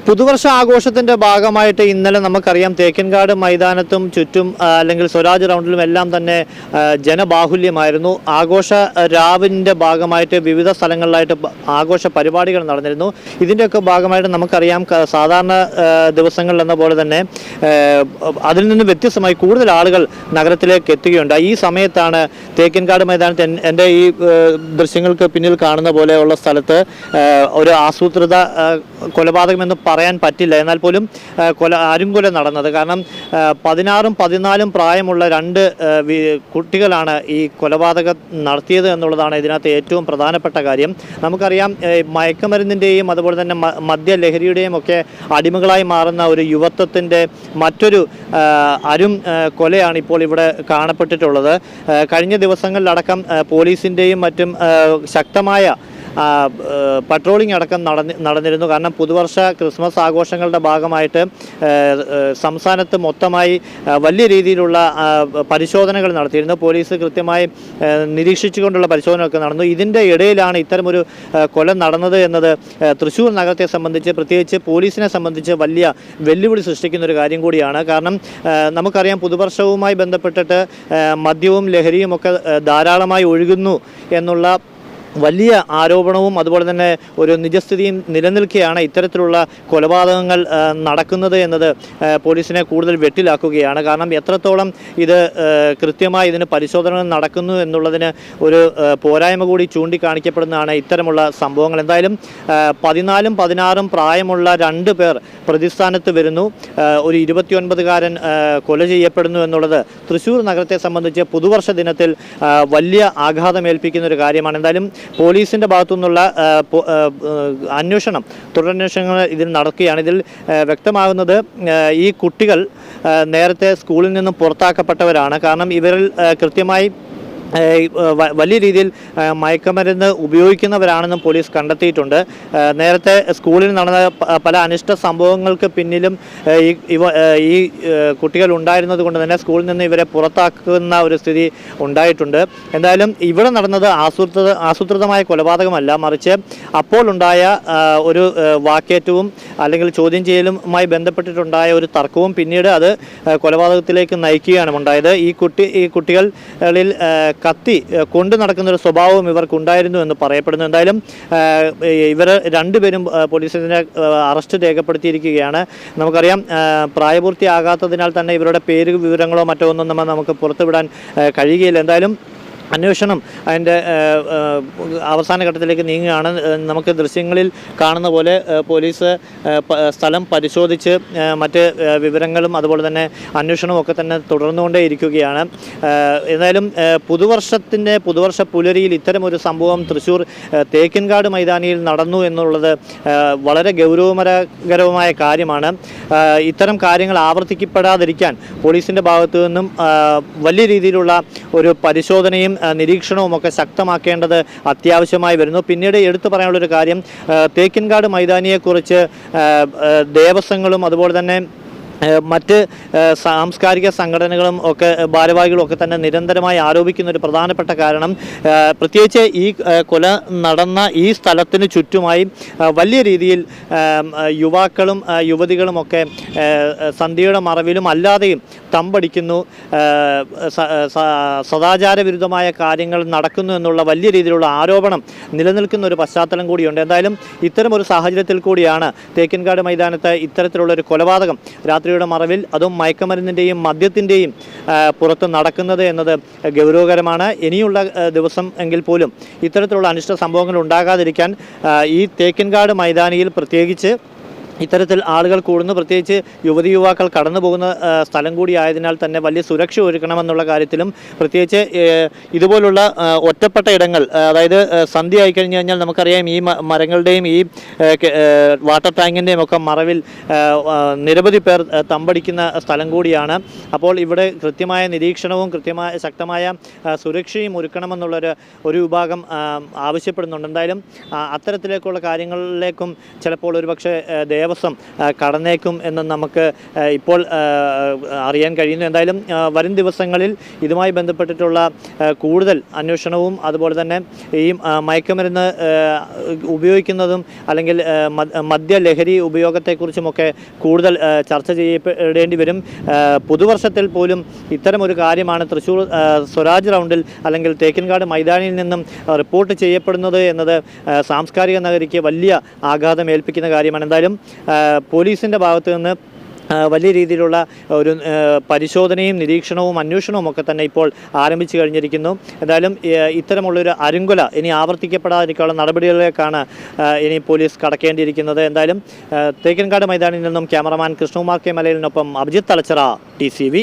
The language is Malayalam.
പുതുവർഷ ആഘോഷത്തിന്റെ ഭാഗമായിട്ട് ഇന്നലെ നമുക്കറിയാം തേക്കിൻകാട് മൈതാനത്തും ചുറ്റും അല്ലെങ്കിൽ സ്വരാജ് റൗണ്ടിലും എല്ലാം തന്നെ ജനബാഹുല്യമായിരുന്നു. ആഘോഷ രാവിന്റെ ഭാഗമായിട്ട് വിവിധ സ്ഥലങ്ങളിലായിട്ട് ആഘോഷ പരിപാടികൾ നടന്നിരുന്നു. ഇതിൻ്റെയൊക്കെ ഭാഗമായിട്ട് നമുക്കറിയാം സാധാരണ ദിവസങ്ങളിൽ എന്ന പോലെ തന്നെ അതിൽ നിന്ന് വ്യത്യസ്തമായി കൂടുതൽ ആളുകൾ നഗരത്തിലേക്ക് എത്തുകയുണ്ടായി. ഈ സമയത്താണ് തേക്കിൻകാട് മൈതാനത്ത് എൻ്റെ ഈ ദൃശ്യങ്ങൾക്ക് പിന്നിൽ കാണുന്ന പോലെയുള്ള സ്ഥലത്ത് ഒരു ആസൂത്രിത കൊലപാതകം എന്ന് പറയാൻ പറ്റില്ല, എന്നാൽ പോലും അരുംകൊല നടന്നത്. കാരണം 16ഉം 14ഉം പ്രായമുള്ള രണ്ട് കുട്ടികളാണ് ഈ കൊലപാതകം നടത്തിയത് എന്നുള്ളതാണ് ഇതിനകത്ത് ഏറ്റവും പ്രധാനപ്പെട്ട കാര്യം. നമുക്കറിയാം മയക്കുമരുന്നിൻ്റെയും അതുപോലെ തന്നെ മദ്യലഹരിയുടെയും ഒക്കെ അടിമകളായി മാറുന്ന ഒരു യുവത്വത്തിൻ്റെ മറ്റൊരു കൊലയാണ് ഇപ്പോൾ ഇവിടെ കാണപ്പെട്ടിട്ടുള്ളത്. കഴിഞ്ഞ ദിവസങ്ങളിലടക്കം പോലീസിൻ്റെയും മറ്റും ശക്തമായ പട്രോളിംഗ് അടക്കം നടന്നിരുന്നു. കാരണം പുതുവർഷ ക്രിസ്മസ് ആഘോഷങ്ങളുടെ ഭാഗമായിട്ട് സംസ്ഥാനത്ത് മൊത്തമായി വലിയ രീതിയിലുള്ള പരിശോധനകൾ നടത്തിയിരുന്നു. പോലീസ് കൃത്യമായി നിരീക്ഷിച്ചുകൊണ്ടുള്ള പരിശോധനയൊക്കെ നടന്നു. ഇതിൻ്റെ ഇടയിലാണ് ഇത്തരമൊരു കൊല നടന്നത് എന്നത് തൃശ്ശൂർ നഗരത്തെ സംബന്ധിച്ച്, പ്രത്യേകിച്ച് പോലീസിനെ സംബന്ധിച്ച് വലിയ വെല്ലുവിളി സൃഷ്ടിക്കുന്ന ഒരു കാര്യം കൂടിയാണ്. കാരണം നമുക്കറിയാം പുതുവർഷവുമായി ബന്ധപ്പെട്ടിട്ട് മദ്യവും ലഹരിയും ഒക്കെ ധാരാളമായി ഒഴുകുന്നു എന്നുള്ള വലിയ ആരോപണവും അതുപോലെ തന്നെ ഒരു നിജസ്ഥിതിയും നിലനിൽക്കുകയാണ് ഇത്തരത്തിലുള്ള കൊലപാതകങ്ങൾ നടക്കുന്നത് എന്നത് പോലീസിനെ കൂടുതൽ വെട്ടിലാക്കുകയാണ്. കാരണം എത്രത്തോളം ഇത് കൃത്യമായി ഇതിന് പരിശോധനകൾ നടക്കുന്നു എന്നുള്ളതിന് ഒരു പോരായ്മ കൂടി ചൂണ്ടിക്കാണിക്കപ്പെടുന്നതാണ് ഇത്തരമുള്ള സംഭവങ്ങൾ. എന്തായാലും 14ഉം 16ഉം പ്രായമുള്ള 2 പേർ പ്രതിസ്ഥാനത്ത് വരുന്നു. ഒരു 29കാരൻ കൊല ചെയ്യപ്പെടുന്നു എന്നുള്ളത് തൃശ്ശൂർ നഗരത്തെ സംബന്ധിച്ച് പുതുവർഷ ദിനത്തിൽ വലിയ ആഘാതമേൽപ്പിക്കുന്ന ഒരു കാര്യമാണ്. എന്തായാലും പോലീസിൻ്റെ ഭാഗത്തു നിന്നുള്ള തുടരന്വേഷണങ്ങൾ ഇതിൽ നടക്കുകയാണ്. ഇതിൽ വ്യക്തമാകുന്നത് ഈ കുട്ടികൾ നേരത്തെ സ്കൂളിൽ നിന്നും പുറത്താക്കപ്പെട്ടവരാണ്. കാരണം ഇവരിൽ കൃത്യമായി വലിയ രീതിയിൽ മയക്കുമരുന്ന് ഉപയോഗിക്കുന്നവരാണെന്നും പോലീസ് കണ്ടെത്തിയിട്ടുണ്ട്. നേരത്തെ സ്കൂളിൽ നടന്ന പല അനിഷ്ട സംഭവങ്ങൾക്ക് പിന്നിലും ഈ കുട്ടികൾ ഉണ്ടായിരുന്നത് കൊണ്ട് തന്നെ സ്കൂളിൽ നിന്ന് ഇവരെ പുറത്താക്കുന്ന ഒരു സ്ഥിതി ഉണ്ടായിട്ടുണ്ട്. എന്തായാലും ഇവിടെ നടന്നത് ആസൂത്രിതമായ കൊലപാതകമല്ല, മറിച്ച് അപ്പോൾ ഉണ്ടായ ഒരു വാക്കേറ്റവും അല്ലെങ്കിൽ ചോദ്യം ചെയ്യലുമായി ബന്ധപ്പെട്ടിട്ടുണ്ടായ ഒരു തർക്കവും പിന്നീട് അത് കൊലപാതകത്തിലേക്ക് നയിക്കുകയാണ് ഉണ്ടായത്. ഈ കുട്ടികളിൽ കത്തി കൊണ്ടു നടക്കുന്നൊരു സ്വഭാവവും ഇവർക്കുണ്ടായിരുന്നു എന്ന് പറയപ്പെടുന്നു. എന്തായാലും ഇവർ 2 പേരും പോലീസിൻ്റെ അറസ്റ്റ് രേഖപ്പെടുത്തിയിരിക്കുകയാണ്. നമുക്കറിയാം പ്രായപൂർത്തിയാകാത്തതിനാൽ തന്നെ ഇവരുടെ പേര് വിവരങ്ങളോ മറ്റോ ഒന്നും നമുക്ക് പുറത്തുവിടാൻ കഴിയുകയില്ല. എന്തായാലും അന്വേഷണം അതിൻ്റെ അവസാന ഘട്ടത്തിലേക്ക് നീങ്ങുകയാണ്. നമുക്ക് ദൃശ്യങ്ങളിൽ കാണുന്ന പോലെ പോലീസ് സ്ഥലം പരിശോധിച്ച് മറ്റ് വിവരങ്ങളും അതുപോലെ തന്നെ അന്വേഷണവും ഒക്കെ തന്നെ തുടർന്നുകൊണ്ടേയിരിക്കുകയാണ്. എന്തായാലും പുതുവർഷ പുലരിയിൽ ഇത്തരമൊരു സംഭവം തൃശ്ശൂർ തേക്കിൻകാട് മൈതാനിയിൽ നടന്നു എന്നുള്ളത് വളരെ ഗൗരവകരമായ കാര്യമാണ്. ഇത്തരം കാര്യങ്ങൾ ആവർത്തിക്കപ്പെടാതിരിക്കാൻ പോലീസിൻ്റെ ഭാഗത്തു നിന്നും വലിയ രീതിയിലുള്ള ഒരു പരിശോധനയും നിരീക്ഷണവും ഒക്കെ ശക്തമാക്കേണ്ടത് അത്യാവശ്യമായി വരുന്നു. പിന്നീട് എടുത്തു പറയാനുള്ളൊരു കാര്യം, തേക്കിൻകാട് മൈതാനിയെക്കുറിച്ച് ദേവസ്വങ്ങളും അതുപോലെ തന്നെ മറ്റ് സാംസ്കാരിക സംഘടനകളും ഒക്കെ ഭാരവാഹികളും ഒക്കെ തന്നെ നിരന്തരമായി ആരോപിക്കുന്ന ഒരു പ്രധാനപ്പെട്ട കാരണം, പ്രത്യേകിച്ച് ഈ കൊല നടന്ന ഈ സ്ഥലത്തിന് ചുറ്റുമായി വലിയ രീതിയിൽ യുവാക്കളും യുവതികളും ഒക്കെ സന്ധ്യയുടെ മറവിലും അല്ലാതെയും തമ്പടിക്കുന്നു, സദാചാര വിരുദ്ധമായ കാര്യങ്ങൾ നടക്കുന്നു എന്നുള്ള വലിയ രീതിയിലുള്ള ആരോപണം നിലനിൽക്കുന്ന ഒരു പശ്ചാത്തലം കൂടിയുണ്ട്. എന്തായാലും ഇത്തരമൊരു സാഹചര്യത്തിൽ കൂടിയാണ് തേക്കിൻകാട് മൈതാനത്ത് ഇത്തരത്തിലുള്ള ഒരു കൊലപാതകം രാത്രിയുടെ മറവിൽ, അതും മയക്കുമരുന്നിൻ്റെയും മദ്യത്തിൻ്റെയും പുറത്ത് നടക്കുന്നത് എന്നത് ഗൗരവകരമാണ്. ഇനിയുള്ള ദിവസം എങ്കിൽ പോലും ഇത്തരത്തിലുള്ള അനിഷ്ട സംഭവങ്ങൾ ഉണ്ടാകാതിരിക്കാൻ ഈ തേക്കിൻകാട് മൈതാനിയിൽ പ്രത്യേകിച്ച് ഇത്തരത്തിൽ ആളുകൾ കൂടുന്നു, പ്രത്യേകിച്ച് യുവതിയുവാക്കൾ കടന്നു പോകുന്ന സ്ഥലം കൂടി ആയതിനാൽ തന്നെ വലിയ സുരക്ഷ ഒരുക്കണമെന്നുള്ള കാര്യത്തിലും, പ്രത്യേകിച്ച് ഇതുപോലുള്ള ഒറ്റപ്പെട്ട ഇടങ്ങൾ, അതായത് സന്ധ്യ ആയിക്കഴിഞ്ഞ് കഴിഞ്ഞാൽ നമുക്കറിയാം ഈ മരങ്ങളുടെയും ഈ വാട്ടർ ടാങ്കിൻ്റെയും ഒക്കെ മറവിൽ നിരവധി പേർ തമ്പടിക്കുന്ന സ്ഥലം കൂടിയാണ്. അപ്പോൾ ഇവിടെ കൃത്യമായ നിരീക്ഷണവും ശക്തമായ സുരക്ഷയും ഒരുക്കണമെന്നുള്ളൊരു വിഭാഗം ആവശ്യപ്പെടുന്നുണ്ട്. എന്തായാലും അത്തരത്തിലേക്കുള്ള കാര്യങ്ങളിലേക്കും ചിലപ്പോൾ ഒരുപക്ഷെ ദേവസ്വം കടന്നേക്കും എന്ന് നമുക്ക് ഇപ്പോൾ അറിയാൻ കഴിയുന്നു. എന്തായാലും വരും ദിവസങ്ങളിൽ ഇതുമായി ബന്ധപ്പെട്ടിട്ടുള്ള കൂടുതൽ അന്വേഷണവും അതുപോലെ തന്നെ ഈ മയക്കുമരുന്ന് ഉപയോഗിക്കുന്നതും അല്ലെങ്കിൽ മദ്യലഹരി ഉപയോഗത്തെക്കുറിച്ചുമൊക്കെ കൂടുതൽ ചർച്ച ചെയ്യപ്പെടേണ്ടി വരും. പുതുവർഷത്തിൽ പോലും ഇത്തരമൊരു കാര്യമാണ് തൃശ്ശൂർ സ്വരാജ് റൗണ്ടിൽ അല്ലെങ്കിൽ തേക്കിൻകാട് മൈതാനിയിൽ നിന്നും റിപ്പോർട്ട് ചെയ്യപ്പെടുന്നത് എന്നത് സാംസ്കാരിക നഗരിക്ക് വലിയ ആഘാതം ഏൽപ്പിക്കുന്ന കാര്യമാണ്. എന്തായാലും പോലീസിൻ്റെ ഭാഗത്തു നിന്ന് വലിയ രീതിയിലുള്ള ഒരു പരിശോധനയും നിരീക്ഷണവും അന്വേഷണവും ഒക്കെ തന്നെ ഇപ്പോൾ ആരംഭിച്ചു കഴിഞ്ഞിരിക്കുന്നു. എന്തായാലും ഇത്തരമുള്ളൊരു അരുങ്കൊല ഇനി ആവർത്തിക്കപ്പെടാതിരിക്കാനുള്ള നടപടികളിലേക്കാണ് ഇനി പോലീസ് കടക്കേണ്ടിയിരിക്കുന്നത്. എന്തായാലും തേക്കിൻകാട് മൈതാനിൽ നിന്നും ക്യാമറമാൻ കൃഷ്ണകുമാർ കെ മലയിലിനൊപ്പം അഭിജിത്ത് തലച്ചിറ, TCV.